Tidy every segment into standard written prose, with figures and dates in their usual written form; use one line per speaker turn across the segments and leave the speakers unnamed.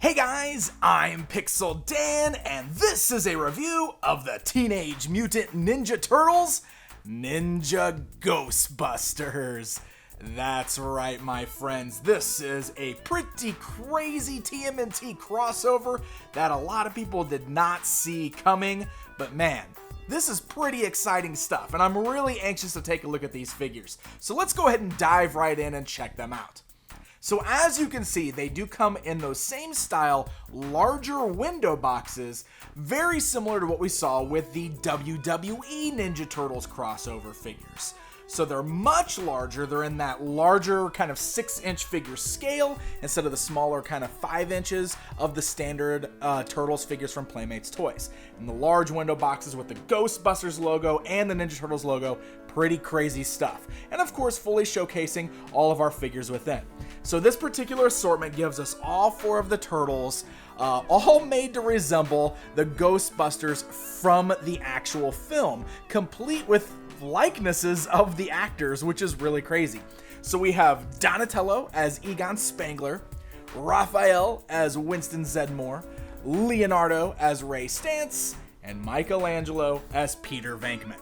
Hey guys, I'm Pixel Dan, and this is a review of the Teenage Mutant Ninja Turtles Ninja Ghostbusters. That's right, my friends. This is a pretty crazy TMNT crossover that a lot of people did not see coming, but man, this is pretty exciting stuff, and I'm really anxious to take a look at these figures. So let's go ahead and dive right in and check them out. So as you can see, they do come in those same style, larger window boxes, very similar to what we saw with the WWE Ninja Turtles crossover figures. So they're much larger, they're in that larger kind of 6-inch figure scale instead of the smaller kind of 5 inches of the standard Turtles figures from Playmates Toys. And the large window boxes with the Ghostbusters logo and the Ninja Turtles logo, pretty crazy stuff. And of course, fully showcasing all of our figures within. So this particular assortment gives us all 4 of the Turtles, all made to resemble the Ghostbusters from the actual film, complete with likenesses of the actors, which is really crazy. So we have Donatello as Egon Spangler, Raphael as Winston Zeddemore, Leonardo as Ray Stantz, and Michelangelo as Peter Venkman.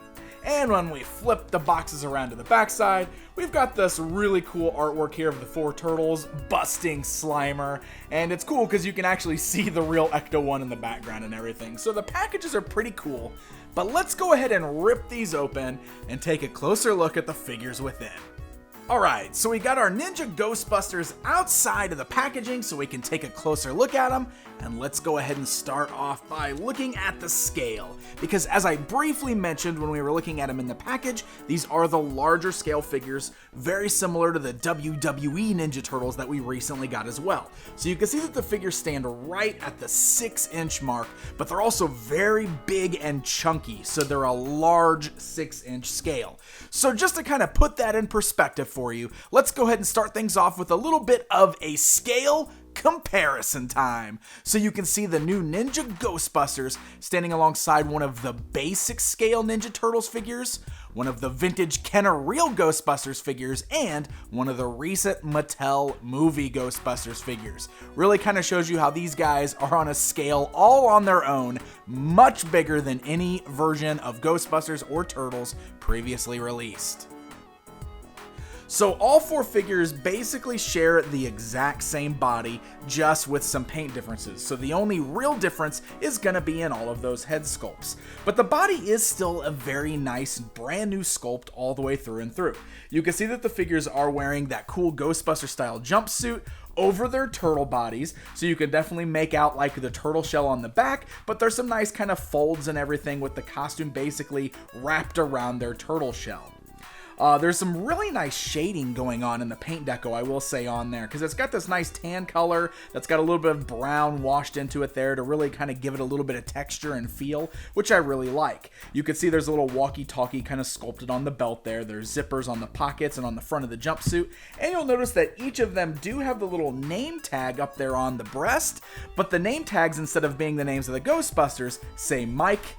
And when we flip the boxes around to the backside, we've got this really cool artwork here of the 4 turtles busting Slimer. And it's cool because you can actually see the real Ecto-1 in the background and everything. So the packages are pretty cool. But let's go ahead and rip these open and take a closer look at the figures within. Alright, so we got our Ninja Ghostbusters outside of the packaging so we can take a closer look at them, and let's go ahead and start off by looking at the scale, because as I briefly mentioned when we were looking at them in the package, these are the larger scale figures, very similar to the WWE Ninja Turtles that we recently got as well. So you can see that the figures stand right at the 6-inch mark, but they're also very big and chunky, so they're a large 6-inch scale. So just to kind of put that in perspective for you, let's go ahead and start things off with a little bit of a scale comparison time. So you can see the new Ninja Ghostbusters standing alongside one of the basic scale Ninja Turtles figures, one of the vintage Kenner Real Ghostbusters figures, and one of the recent Mattel movie Ghostbusters figures. Really kind of shows you how these guys are on a scale all on their own, much bigger than any version of Ghostbusters or Turtles previously released. So all 4 figures basically share the exact same body, just with some paint differences. So the only real difference is going to be in all of those head sculpts. But the body is still a very nice, brand new sculpt all the way through and through. You can see that the figures are wearing that cool Ghostbuster style jumpsuit over their turtle bodies, so you can definitely make out like the turtle shell on the back, but there's some nice kind of folds and everything with the costume basically wrapped around their turtle shell. There's some really nice shading going on in the paint deco, I will say, on there, because it's got this nice tan color that's got a little bit of brown washed into it there to really kind of give it a little bit of texture and feel, which I really like. You can see there's a little walkie-talkie kind of sculpted on the belt there. There's zippers on the pockets and on the front of the jumpsuit, and you'll notice that each of them do have the little name tag up there on the breast, but the name tags, instead of being the names of the Ghostbusters, say Mike,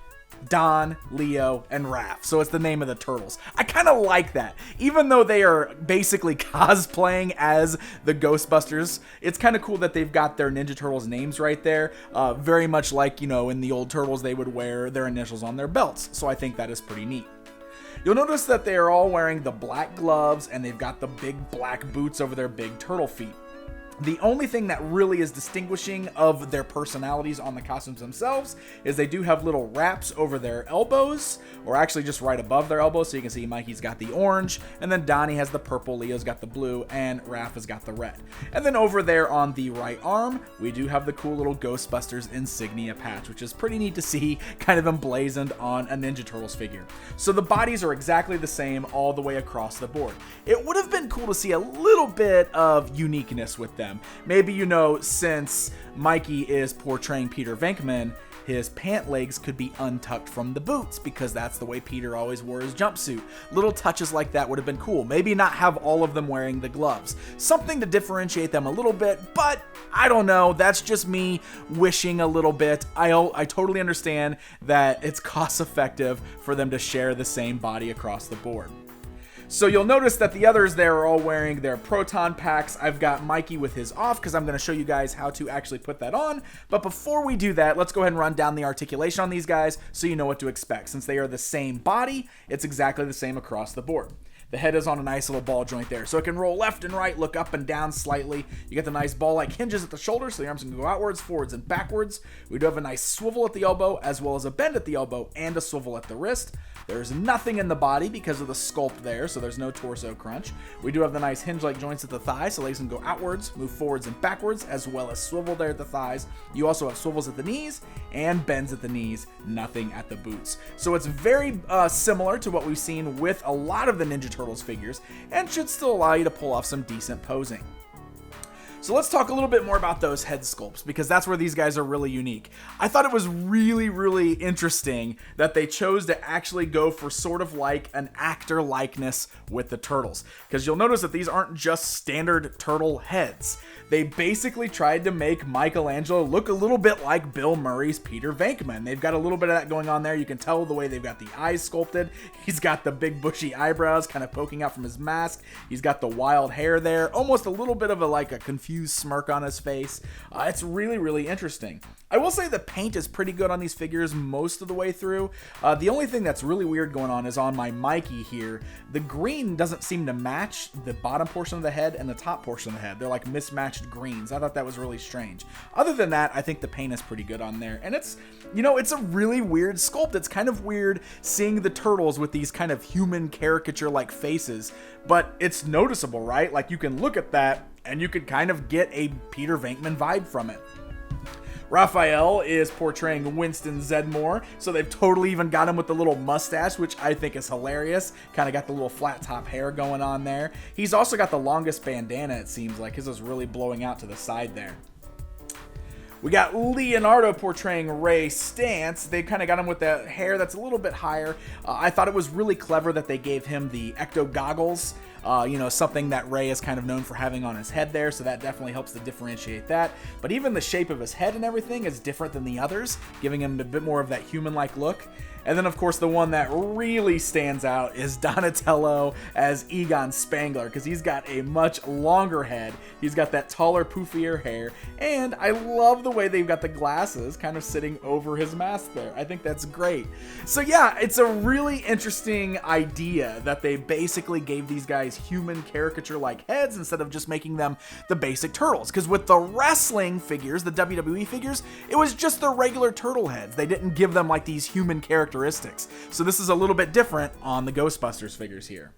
Don, Leo, and Raph. So it's the name of the Turtles. I kind of like that. Even though they are basically cosplaying as the Ghostbusters, it's kind of cool that they've got their Ninja Turtles names right there. Very much like, you know, in the old Turtles, they would wear their initials on their belts. So I think that is pretty neat. You'll notice that they are all wearing the black gloves, and they've got the big black boots over their big turtle feet. The only thing that really is distinguishing of their personalities on the costumes themselves is they do have little wraps over their elbows, or actually just right above their elbows, so you can see Mikey's got the orange, and then Donnie has the purple, Leo's got the blue, and Raph has got the red. And then over there on the right arm, we do have the cool little Ghostbusters insignia patch, which is pretty neat to see kind of emblazoned on a Ninja Turtles figure. So the bodies are exactly the same all the way across the board. It would have been cool to see a little bit of uniqueness with them. Maybe, you know, since Mikey is portraying Peter Venkman, his pant legs could be untucked from the boots because that's the way Peter always wore his jumpsuit. Little touches like that would have been cool. Maybe not have all of them wearing the gloves. Something to differentiate them a little bit, but I don't know. That's just me wishing a little bit. I totally understand that it's cost effective for them to share the same body across the board. So you'll notice that the others there are all wearing their Proton Packs. I've got Mikey with his off because I'm going to show you guys how to actually put that on. But before we do that, let's go ahead and run down the articulation on these guys so you know what to expect. Since they are the same body, it's exactly the same across the board. The head is on a nice little ball joint there, so it can roll left and right, look up and down slightly. You get the nice ball-like hinges at the shoulder, so the arms can go outwards, forwards, and backwards. We do have a nice swivel at the elbow, as well as a bend at the elbow and a swivel at the wrist. There's nothing in the body because of the sculpt there, so there's no torso crunch. We do have the nice hinge-like joints at the thighs, so legs can go outwards, move forwards and backwards, as well as swivel there at the thighs. You also have swivels at the knees and bends at the knees, nothing at the boots. So it's very similar to what we've seen with a lot of the Ninja Turtles figures, and should still allow you to pull off some decent posing. So let's talk a little bit more about those head sculpts, because that's where these guys are really unique. I thought it was really interesting that they chose to actually go for sort of like an actor likeness with the turtles, because you'll notice that these aren't just standard turtle heads. They basically tried to make Michelangelo look a little bit like Bill Murray's Peter Venkman. They've got a little bit of that going on there. You can tell the way they've got the eyes sculpted. He's got the big bushy eyebrows kind of poking out from his mask. He's got the wild hair there, almost a little bit of a confused smirk on his face. It's really interesting. I will say the paint is pretty good on these figures most of the way through. The only thing that's really weird going on is on my Mikey here. The green doesn't seem to match the bottom portion of the head and the top portion of the head. They're like mismatched greens. I thought that was really strange. Other than that, I think the paint is pretty good on there. And it's, it's a really weird sculpt. It's kind of weird seeing the turtles with these kind of human caricature-like faces, but it's noticeable, right? Like, you can look at that and you could kind of get a Peter Venkman vibe from it. Raphael is portraying Winston Zedmore, so they've totally even got him with the little mustache, which I think is hilarious. Kind of got the little flat top hair going on there. He's also got the longest bandana, it seems like. His is really blowing out to the side there. We got Leonardo portraying Ray Stantz. They kind of got him with the hair that's a little bit higher. I thought it was really clever that they gave him the ecto goggles. Something that Ray is kind of known for having on his head there, so that definitely helps to differentiate that. But even the shape of his head and everything is different than the others, giving him a bit more of that human-like look. And then, of course, the one that really stands out is Donatello as Egon Spangler, because he's got a much longer head. He's got that taller, poofier hair, and I love the way they've got the glasses kind of sitting over his mask there. I think that's great. So yeah, it's a really interesting idea that they basically gave these guys human caricature-like heads instead of just making them the basic turtles. Because with the wrestling figures, the WWE figures, it was just the regular turtle heads. They didn't give them like these human characteristics. So this is a little bit different on the Ghostbusters figures here.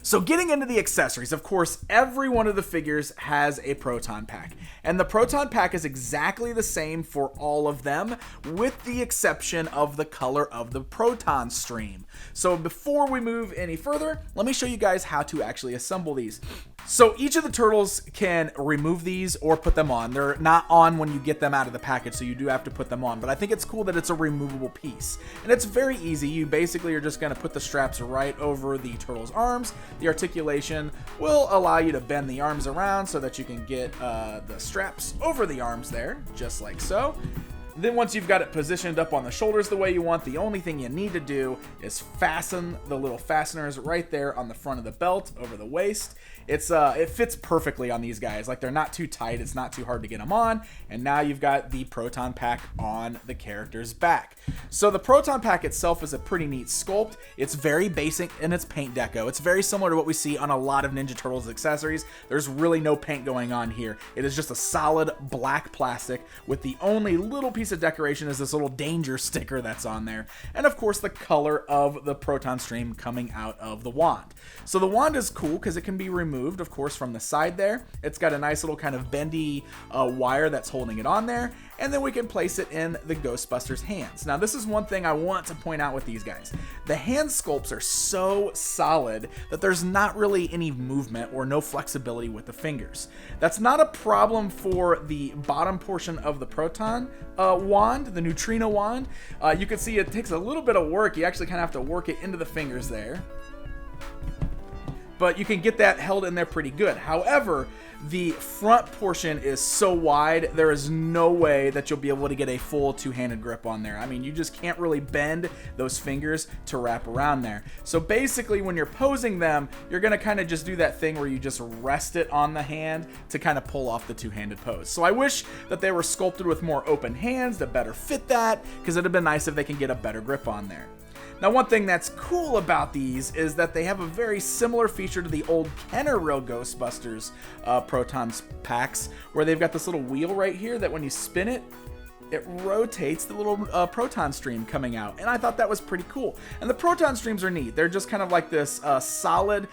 So getting into the accessories, of course, every one of the figures has a Proton Pack. And the Proton Pack is exactly the same for all of them, with the exception of the color of the proton stream. So before we move any further, let me show you guys how to actually assemble these. So each of the turtles can remove these or put them on. They're not on when you get them out of the package, so you do have to put them on. But I think it's cool that it's a removable piece. And it's very easy. You basically are just going to put the straps right over the turtle's arms. The articulation will allow you to bend the arms around so that you can get the straps over the arms there, just like so. Then once you've got it positioned up on the shoulders the way you want, the only thing you need to do is fasten the little fasteners right there on the front of the belt over the waist. It fits perfectly on these guys. Like, they're not too tight. It's not too hard to get them on. And now you've got the Proton Pack on the character's back. So the Proton Pack itself is a pretty neat sculpt. It's very basic in its paint deco. It's very similar to what we see on a lot of Ninja Turtles accessories. There's really no paint going on here. It is just a solid black plastic with the only little piece of decoration is this little danger sticker that's on there. And of course the color of the proton stream coming out of the wand. So the wand is cool because it can be removed, of course, from the side there. It's got a nice little kind of bendy wire that's holding it on there. And then we can place it in the Ghostbusters' hands. Now, this is one thing I want to point out with these guys. The hand sculpts are so solid that there's not really any movement or no flexibility with the fingers. That's not a problem for the bottom portion of the Proton wand, the Neutrino Wand. You can see it takes a little bit of work. You actually kind of have to work it into the fingers there. but you can get that held in there pretty good. However, the front portion is so wide, there is no way that you'll be able to get a full two-handed grip on there. I mean, you just can't really bend those fingers to wrap around there. So basically, when you're posing them, you're gonna kind of just do that thing where you just rest it on the hand to kind of pull off the two-handed pose. So I wish that they were sculpted with more open hands to better fit that, because it'd have been nice if they can get a better grip on there. Now, one thing that's cool about these is that they have a very similar feature to the old Kenner Real Ghostbusters Proton Packs, where they've got this little wheel right here that when you spin it, it rotates the little proton stream coming out, and I thought that was pretty cool. And the proton streams are neat. They're just kind of like this solid,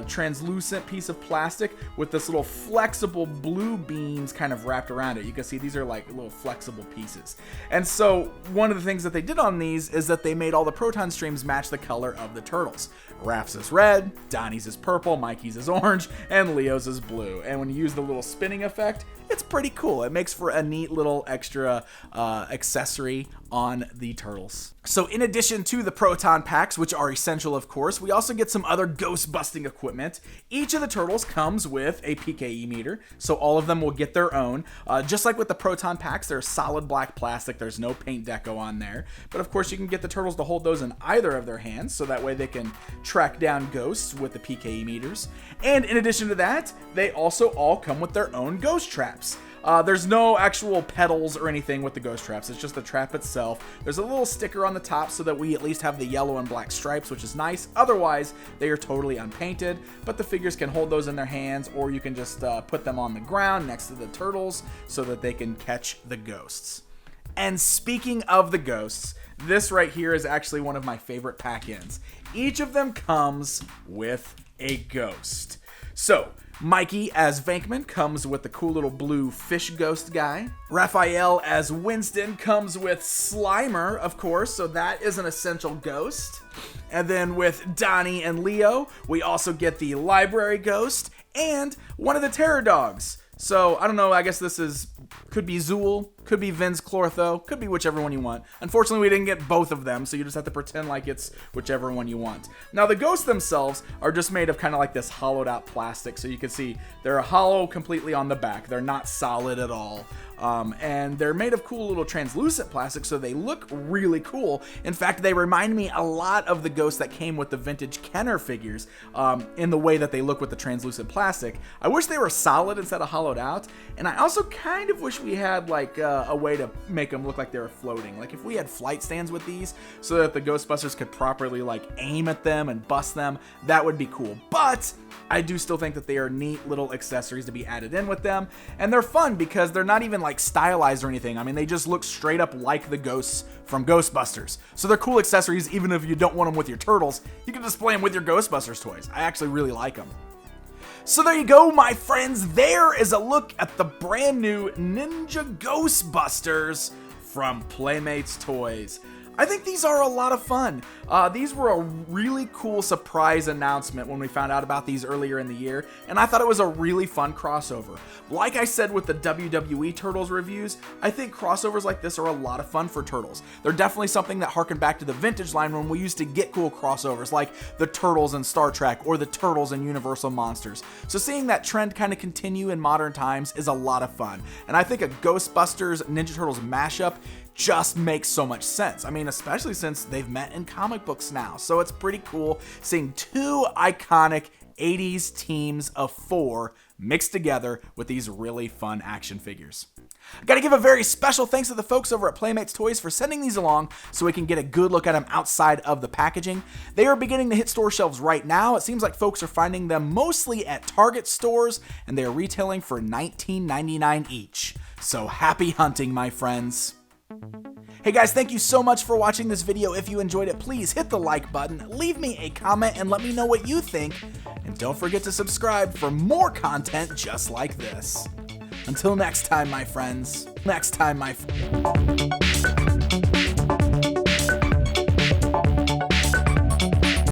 translucent piece of plastic with this little flexible blue beams kind of wrapped around it. You can see these are like little flexible pieces. And so one of the things that they did on these is that they made all the proton streams match the color of the turtles. Raph's is red, Donnie's is purple, Mikey's is orange, and Leo's is blue. And when you use the little spinning effect, it's pretty cool. It makes for a neat little extra accessory on the turtles. So in addition to the Proton Packs, which are essential of course, we also get some other ghost busting equipment. Each of the turtles comes with a PKE meter, so all of them will get their own. Just like with the Proton Packs, they're solid black plastic, there's no paint deco on there. But of course you can get the turtles to hold those in either of their hands, so that way they can track down ghosts with the PKE meters. And in addition to that, they also all come with their own ghost traps. There's no actual pedals or anything with the ghost traps. It's just the trap itself. There's a little sticker on the top so that we at least have the yellow and black stripes, which is nice. Otherwise, they are totally unpainted, but the figures can hold those in their hands, or you can just put them on the ground next to the turtles so that they can catch the ghosts. And speaking of the ghosts, this right here is actually one of my favorite pack-ins. Each of them comes with a ghost. So, Mikey as Venkman comes with the cool little blue fish ghost guy. Raphael as Winston comes with Slimer, of course, so that is an essential ghost. And then with Donnie and Leo, we also get the library ghost and one of the terror dogs. So, I don't know, I guess this could be Zool, could be Vince Clortho, could be whichever one you want. Unfortunately, we didn't get both of them, so you just have to pretend like it's whichever one you want. Now, the ghosts themselves are just made of kind of like this hollowed out plastic, so you can see they're hollow completely on the back. They're not solid at all. And they're made of cool little translucent plastic, so they look really cool. In fact, they remind me a lot of the ghosts that came with the vintage Kenner figures in the way that they look with the translucent plastic. I wish they were solid instead of hollowed out, and I also kind of wish we had like a way to make them look like they were floating. Like if we had flight stands with these so that the Ghostbusters could properly like aim at them and bust them, that would be cool. But I do still think that they are neat little accessories to be added in with them, and they're fun because they're not even like stylized or anything. I mean, they just look straight up like the ghosts from Ghostbusters. So they're cool accessories. Even if you don't want them with your turtles, you can display them with your Ghostbusters toys. I actually really like them. So there you go, my friends. There is a look at the brand new Ninja Ghostbusters from Playmates Toys. I think these are a lot of fun. These were a really cool surprise announcement when we found out about these earlier in the year, and I thought it was a really fun crossover. Like I said with the WWE Turtles reviews, I think crossovers like this are a lot of fun for Turtles. They're definitely something that harken back to the vintage line when we used to get cool crossovers like the Turtles in Star Trek or the Turtles in Universal Monsters. So seeing that trend kind of continue in modern times is a lot of fun, and I think a Ghostbusters Ninja Turtles mashup just makes so much sense. I mean, especially since they've met in comic books now. So it's pretty cool seeing two iconic 80s teams of four mixed together with these really fun action figures. I gotta give a very special thanks to the folks over at Playmates Toys for sending these along so we can get a good look at them outside of the packaging. They are beginning to hit store shelves right now. It seems like folks are finding them mostly at Target stores, and they are retailing for $19.99 each. So happy hunting, my friends. Hey guys, thank you so much for watching this video. If you enjoyed it, please hit the like button, leave me a comment, and let me know what you think. And don't forget to subscribe for more content just like this. Until next time, my friends.